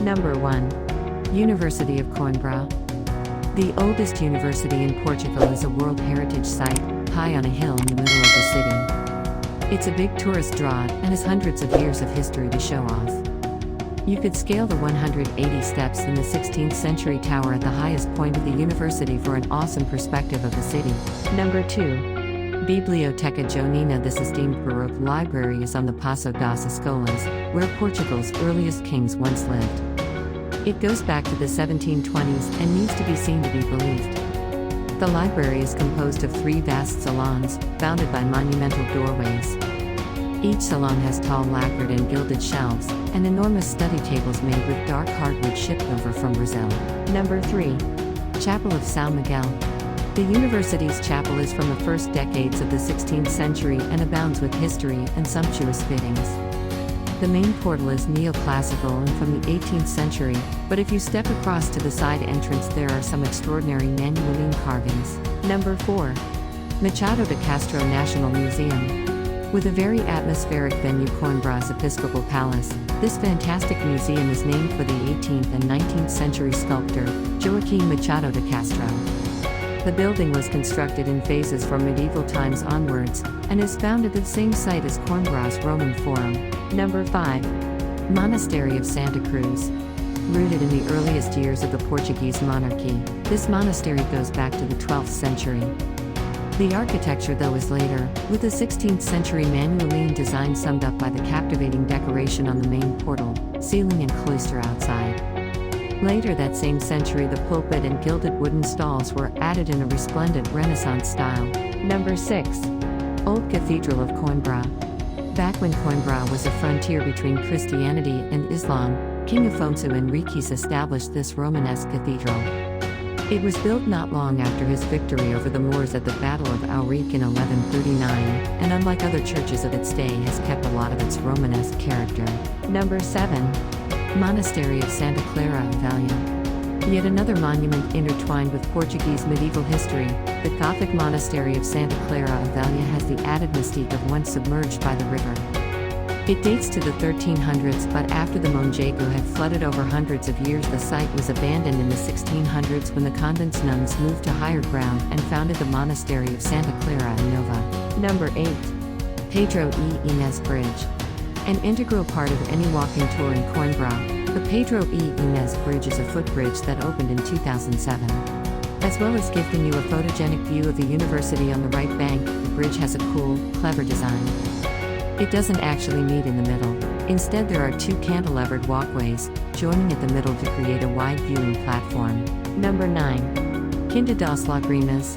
Number 1. University of Coimbra. The oldest university in Portugal is a World Heritage Site, high on a hill in the middle of the city. It's a big tourist draw and has hundreds of years of history to show off. You could scale the 180 steps in the 16th century tower at the highest point of the university for an awesome perspective of the city. Number 2. Biblioteca Joanina. This esteemed baroque library is on the Paço das Escolas, where Portugal's earliest kings once lived. It goes back to the 1720s and needs to be seen to be believed. The library is composed of 3 vast salons, bounded by monumental doorways. Each salon has tall lacquered and gilded shelves, and enormous study tables made with dark hardwood shipped over from Brazil. Number 3. Chapel of Sao Miguel. The university's chapel is from the first decades of the 16th century and abounds with history and sumptuous fittings. The main portal is neoclassical and from the 18th century, but if you step across to the side entrance there are some extraordinary manueline carvings. Number 4. Machado de Castro National Museum. With a very atmospheric venue, Cornbra's Episcopal Palace, this fantastic museum is named for the 18th and 19th century sculptor, Joaquim Machado de Castro. The building was constructed in phases from medieval times onwards, and is found at the same site as Cornbra's Roman Forum. Number 5. Monastery of Santa Cruz. Rooted in the earliest years of the Portuguese monarchy, this monastery goes back to the 12th century. The architecture though is later, with the 16th century manueline design summed up by the captivating decoration on the main portal, ceiling and cloister outside. Later that same century the pulpit and gilded wooden stalls were added in a resplendent Renaissance style. Number 6. Old Cathedral of Coimbra. Back when Coimbra was a frontier between Christianity and Islam, King Afonso Henriques established this Romanesque cathedral. It was built not long after his victory over the Moors at the Battle of Ourique in 1139, and unlike other churches of its day has kept a lot of its Romanesque character. Number 7. Monastery of Santa Clara of Valium. Yet another monument intertwined with Portuguese medieval history, the Gothic Monastery of Santa Clara of Velha has the added mystique of once submerged by the river. It dates to the 1300s, but after the Monjago had flooded over hundreds of years, the site was abandoned in the 1600s when the convent's nuns moved to higher ground and founded the Monastery of Santa Clara in Nova. Number 8. Pedro e Inês Bridge. An integral part of any walking tour in Coimbra, the Pedro e Inês Bridge is a footbridge that opened in 2007. As well as gifting you a photogenic view of the university on the right bank, the bridge has a cool, clever design. It doesn't actually meet in the middle. Instead there are 2 cantilevered walkways, joining at the middle to create a wide viewing platform. Number 9. Quinta das Lagrimas.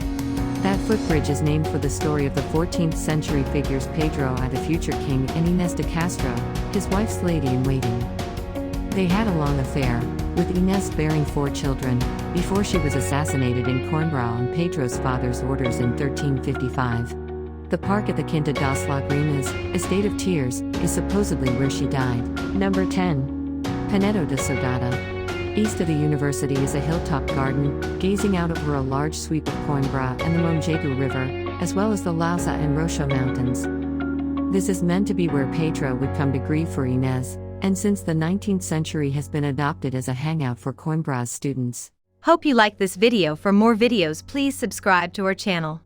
That footbridge is named for the story of the 14th century figures Pedro I, the future king, and Inés de Castro, his wife's lady-in-waiting. They had a long affair, with Inés bearing 4 children, before she was assassinated in Coimbra on Pedro's father's orders in 1355. The park at the Quinta das Lagrimas, Estate of Tears, is supposedly where she died. Number 10. Panetto De Sodada. East of the university is a hilltop garden, gazing out over a large sweep of Coimbra and the Monjago River, as well as the Lausa and Roxo mountains. This is meant to be where Pedro would come to grieve for Inés, and since the 19th century has been adopted as a hangout for Coimbra's students. Hope you like this video. For more videos please subscribe to our channel.